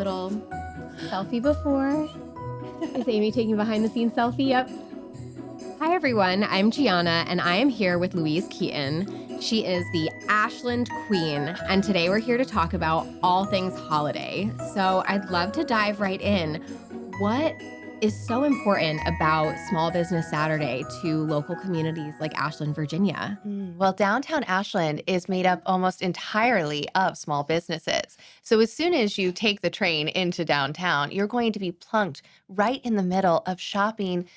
little selfie before. Is Amy taking behind the scenes selfie? Yep. Hi, everyone. I'm Gianna, and I am here with Lou Keeton. She is the Ashland Queen, and today we're here to talk about all things holiday. So I'd love to dive right in. What is so important about Small Business Saturday to local communities like Ashland, Virginia? Well, downtown Ashland is made up almost entirely of small businesses. So as soon as you take the train into downtown, you're going to be plunked right in the middle of shopping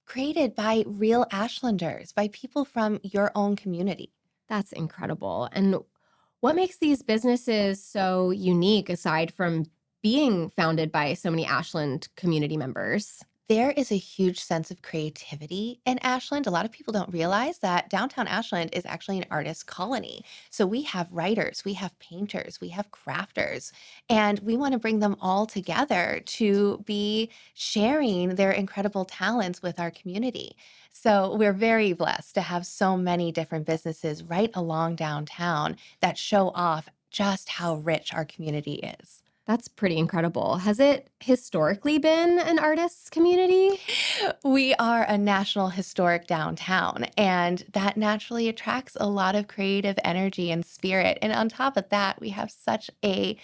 created by real Ashlanders, by people from your own community. That's incredible. And what makes these businesses so unique aside from being founded by so many Ashland community members? There is a huge sense of creativity in Ashland. A lot of people don't realize that downtown Ashland is actually an artist colony. So we have writers, we have painters, we have crafters, and we want to bring them all together to be sharing their incredible talents with our community. So we're very blessed to have so many different businesses right along downtown that show off just how rich our community is. That's pretty incredible. Has it historically been an artists community? We are a national historic downtown, and that naturally attracts a lot of creative energy and spirit. And on top of that, we have such a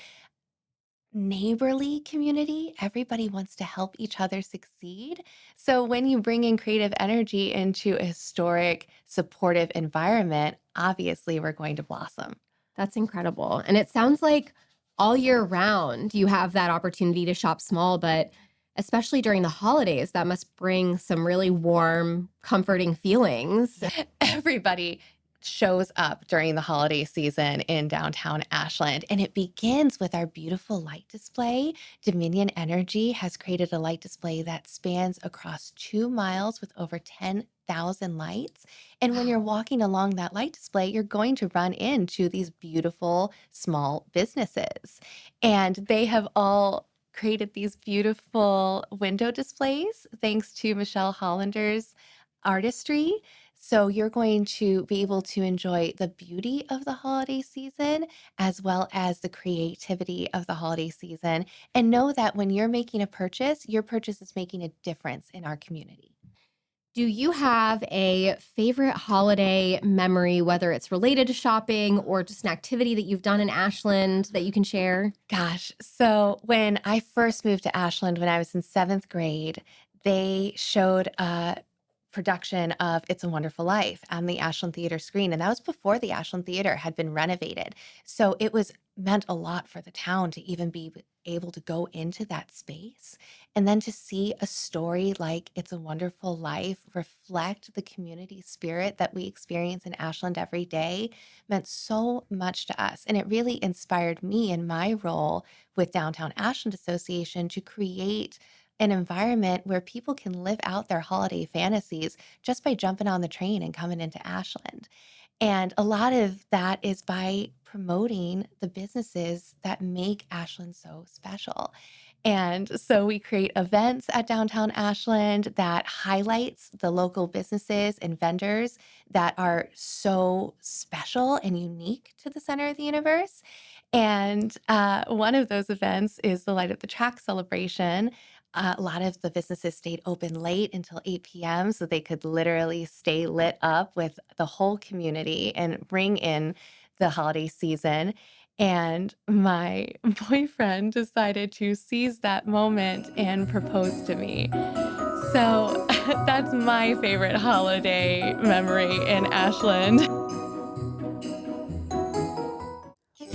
neighborly community. Everybody wants to help each other succeed. So when you bring in creative energy into a historic, supportive environment, obviously we're going to blossom. That's incredible. And it sounds like all year round you have that opportunity to shop small, but especially during the holidays, that must bring some really warm, comforting feelings. Everybody shows up during the holiday season in downtown Ashland, and it begins with our beautiful light display. Dominion Energy has created a light display that spans across 2 miles with over 10,000 lights. And when you're Wow. walking along that light display, you're going to run into these beautiful small businesses. And they have all created these beautiful window displays thanks to Michelle Hollander's artistry. So you're going to be able to enjoy the beauty of the holiday season as well as the creativity of the holiday season. And know that when you're making a purchase, your purchase is making a difference in our community. Do you have a favorite holiday memory, whether it's related to shopping or just an activity that you've done in Ashland that you can share? Gosh, so when I first moved to Ashland when I was in seventh grade, they showed a production of It's a Wonderful Life on the Ashland Theater screen. And that was before the Ashland Theater had been renovated. So it was meant a lot for the town to even be able to go into that space and then to see a story like It's a Wonderful Life reflect the community spirit that we experience in Ashland every day meant so much to us. And it really inspired me in my role with Downtown Ashland Association to create an environment where people can live out their holiday fantasies just by jumping on the train and coming into Ashland. And a lot of that is by promoting the businesses that make Ashland so special. And so we create events at downtown Ashland that highlights the local businesses and vendors that are so special and unique to the center of the universe. And one of those events is the Light Up the Track celebration. A lot of the businesses stayed open late until 8 p.m. so they could literally stay lit up with the whole community and bring in the holiday season. And my boyfriend decided to seize that moment and propose to me. So that's my favorite holiday memory in Ashland.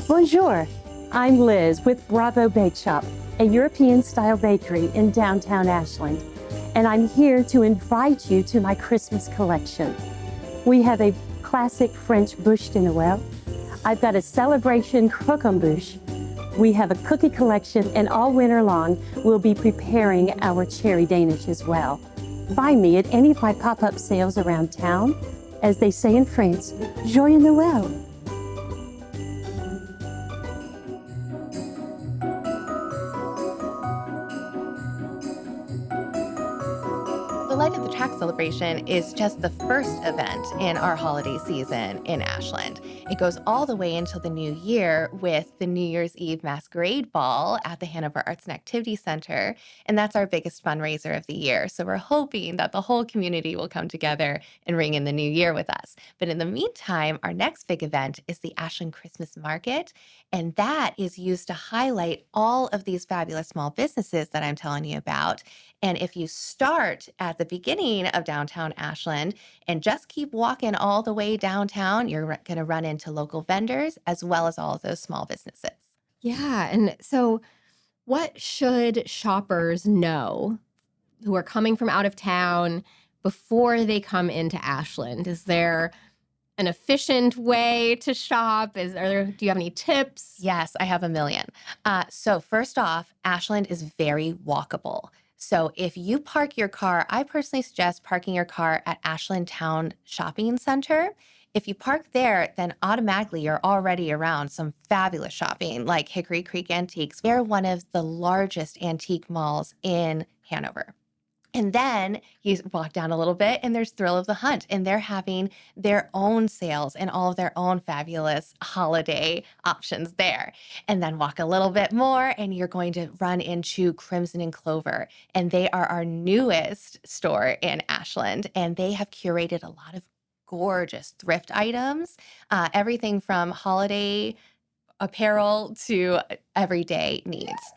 Bonjour, I'm Liz with Bravo Bake Shop, a European-style bakery in downtown Ashland, and I'm here to invite you to my Christmas collection. We have a classic French bûche de Noël. I've got a celebration croquembouche. We have a cookie collection, and all winter long, we'll be preparing our cherry Danish as well. Find me at any of my pop-up sales around town. As they say in France, Joyeux Noël. The Light of the Track celebration celebration is just the first event in our holiday season in Ashland. It goes all the way until the new year with the New Year's Eve Masquerade Ball at the Hanover Arts and Activity Center, and that's our biggest fundraiser of the year. So we're hoping that the whole community will come together and ring in the new year with us. But in the meantime, our next big event is the Ashland Christmas Market, and that is used to highlight all of these fabulous small businesses that I'm telling you about. And if you start at the beginning of downtown Ashland and just keep walking all the way downtown, you're going to run into local vendors as well as all of those small businesses. Yeah. And so, what should shoppers know who are coming from out of town before they come into Ashland? Is there an efficient way to shop? Do you have any tips? Yes, I have a million. So first off, Ashland is very walkable. So if you park your car, I personally suggest parking your car at Ashland Town Shopping Center. If you park there, then automatically you're already around some fabulous shopping like Hickory Creek Antiques. They're one of the largest antique malls in Hanover. And then you walk down a little bit and there's Thrill of the Hunt, and they're having their own sales and all of their own fabulous holiday options there. And then walk a little bit more and you're going to run into Crimson and Clover, and they are our newest store in Ashland, and they have curated a lot of gorgeous thrift items, everything from holiday apparel to everyday needs.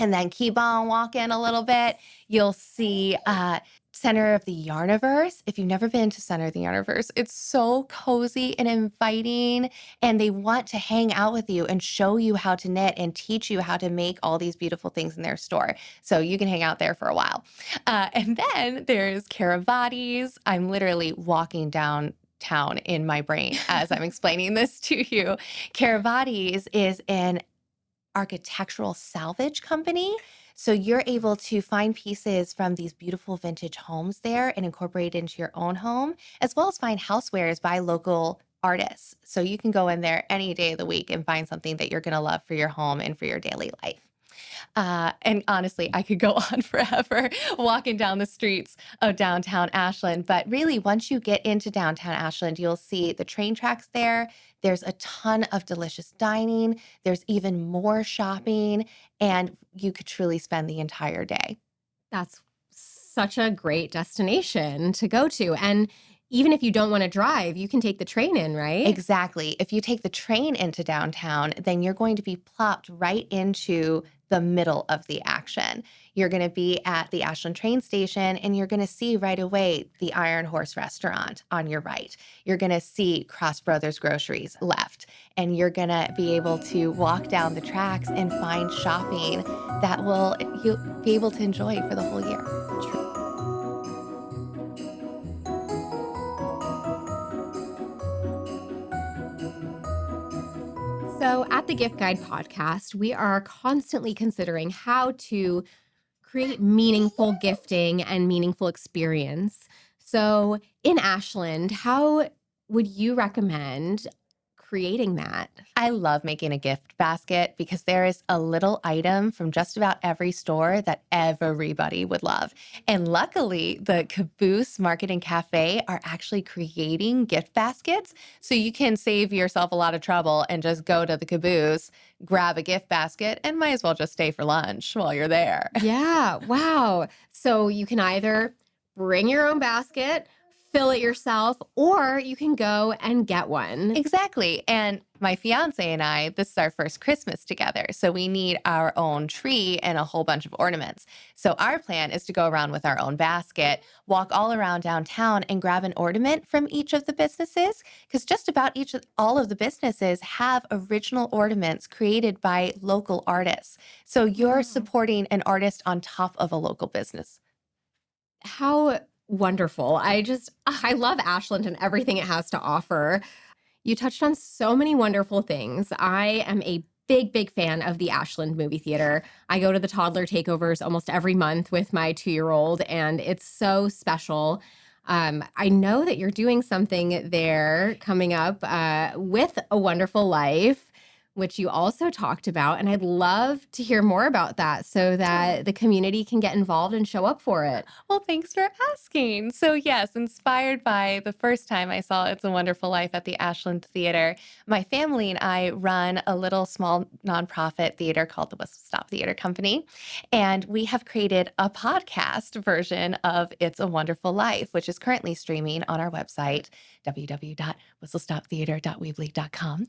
And then keep on walking a little bit, you'll see Center of the Yarniverse. If you've never been to Center of the Yarniverse, it's so cozy and inviting, and they want to hang out with you and show you how to knit and teach you how to make all these beautiful things in their store. So you can hang out there for a while. And then there's Caravati's. I'm literally walking downtown in my brain as I'm explaining this to you. Caravati's is an architectural salvage company. So you're able to find pieces from these beautiful vintage homes there and incorporate it into your own home, as well as find housewares by local artists. So you can go in there any day of the week and find something that you're going to love for your home and for your daily life. And honestly, I could go on forever walking down the streets of downtown Ashland. But really, once you get into downtown Ashland, you'll see the train tracks there. There's a ton of delicious dining. There's even more shopping, and you could truly spend the entire day. That's such a great destination to go to. And even if you don't want to drive, you can take the train in, right? Exactly. If you take the train into downtown, then you're going to be plopped right into the middle of the action. You're going to be at the Ashland train station, and you're going to see right away the Iron Horse restaurant on your right. You're going to see Cross Brothers Groceries left, and you're going to be able to walk down the tracks and find shopping that you'll be able to enjoy for the whole year. So at the Gift Guide podcast, we are constantly considering how to create meaningful gifting and meaningful experience. So in Ashland, how would you recommend creating that? I love making a gift basket because there is a little item from just about every store that everybody would love. And luckily, the Caboose Market and Cafe are actually creating gift baskets. So you can save yourself a lot of trouble and just go to the Caboose, grab a gift basket, and might as well just stay for lunch while you're there. Yeah. Wow. So you can either bring your own basket, fill it yourself, or you can go and get one. Exactly. And my fiance and I, this is our first Christmas together. So we need our own tree and a whole bunch of ornaments. So our plan is to go around with our own basket, walk all around downtown and grab an ornament from each of the businesses, because just about all of the businesses have original ornaments created by local artists. So you're supporting an artist on top of a local business. How wonderful. I love Ashland and everything it has to offer. You touched on so many wonderful things. I am a big fan of the Ashland movie theater. I go to the toddler takeovers almost every month with my 2-year-old, and it's so special. I know that you're doing something there coming up with A Wonderful Life. which you also talked about. And I'd love to hear more about that so that the community can get involved and show up for it. Well, thanks for asking. So, yes, inspired by the first time I saw It's a Wonderful Life at the Ashland Theater, my family and I run a little small nonprofit theater called the Whistle Stop Theater Company. And we have created a podcast version of It's a Wonderful Life, which is currently streaming on our website, www.whistlestoptheater.weebly.com.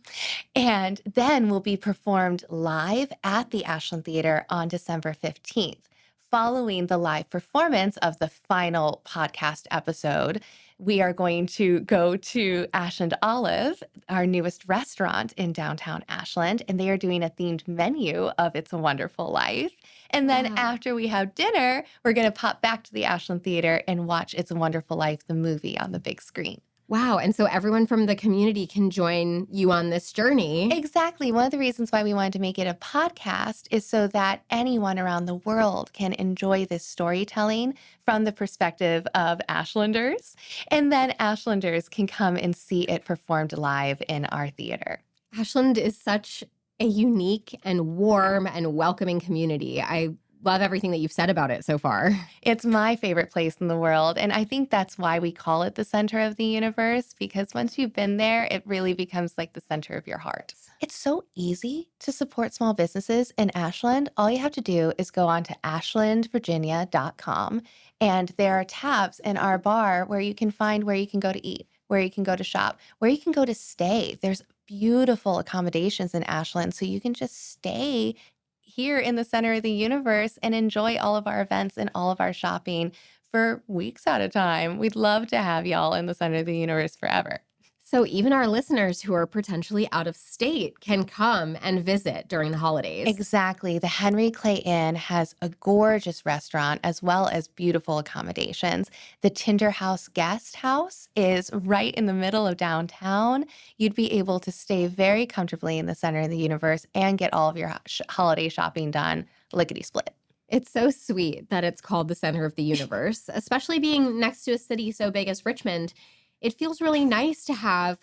And then will be performed live at the Ashland Theater on December 15th. Following the live performance of the final podcast episode, we are going to go to Ashland Olive, our newest restaurant in downtown Ashland, and they are doing a themed menu of It's a Wonderful Life. And then after we have dinner, we're going to pop back to the Ashland Theater and watch It's a Wonderful Life, the movie, on the big screen. Wow. And so everyone from the community can join you on this journey. Exactly. One of the reasons why we wanted to make it a podcast is so that anyone around the world can enjoy this storytelling from the perspective of Ashlanders. And then Ashlanders can come and see it performed live in our theater. Ashland is such a unique and warm and welcoming community. I love everything that you've said about it so far. It's my favorite place in the world. And I think that's why we call it the center of the universe, because once you've been there, it really becomes like the center of your heart. It's so easy to support small businesses in Ashland. All you have to do is go on to ashlandvirginia.com, and there are tabs in our bar where you can find where you can go to eat, where you can go to shop, where you can go to stay. There's beautiful accommodations in Ashland, so you can just stay here in the center of the universe and enjoy all of our events and all of our shopping for weeks at a time. We'd love to have y'all in the center of the universe forever. So even our listeners who are potentially out of state can come and visit during the holidays. Exactly. The Henry Clay Inn has a gorgeous restaurant as well as beautiful accommodations. The Tinder House Guest House is right in the middle of downtown. You'd be able to stay very comfortably in the center of the universe and get all of your holiday shopping done lickety-split. It's so sweet that it's called the center of the universe, especially being next to a city so big as Richmond. It feels really nice to have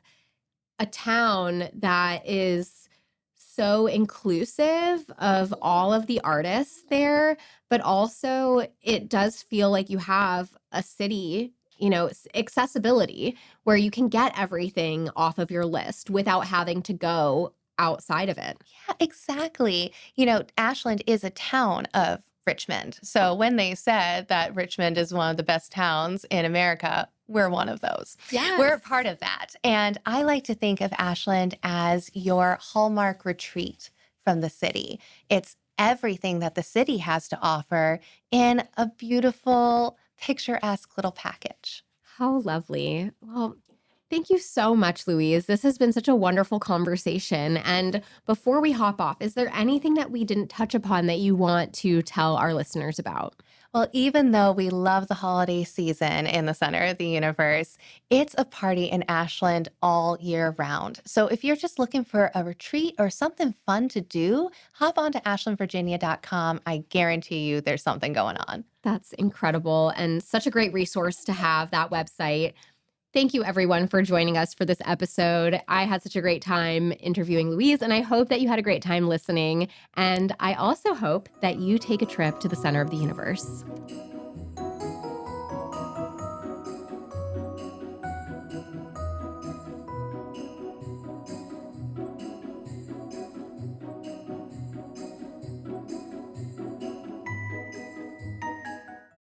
a town that is so inclusive of all of the artists there, but also it does feel like you have a city, accessibility where you can get everything off of your list without having to go outside of it. Yeah, exactly. Ashland is a town of Richmond. So when they said that Richmond is one of the best towns in America, we're one of those. Yes. We're a part of that. And I like to think of Ashland as your hallmark retreat from the city. It's everything that the city has to offer in a beautiful, picturesque little package. How lovely. Well, thank you so much, Louise. This has been such a wonderful conversation. And before we hop off, is there anything that we didn't touch upon that you want to tell our listeners about? Well, even though we love the holiday season in the center of the universe, it's a party in Ashland all year round. So if you're just looking for a retreat or something fun to do, hop on to ashlandvirginia.com. I guarantee you there's something going on. That's incredible and such a great resource to have, that website. Thank you, everyone, for joining us for this episode. I had such a great time interviewing Louise, and I hope that you had a great time listening. And I also hope that you take a trip to the center of the universe.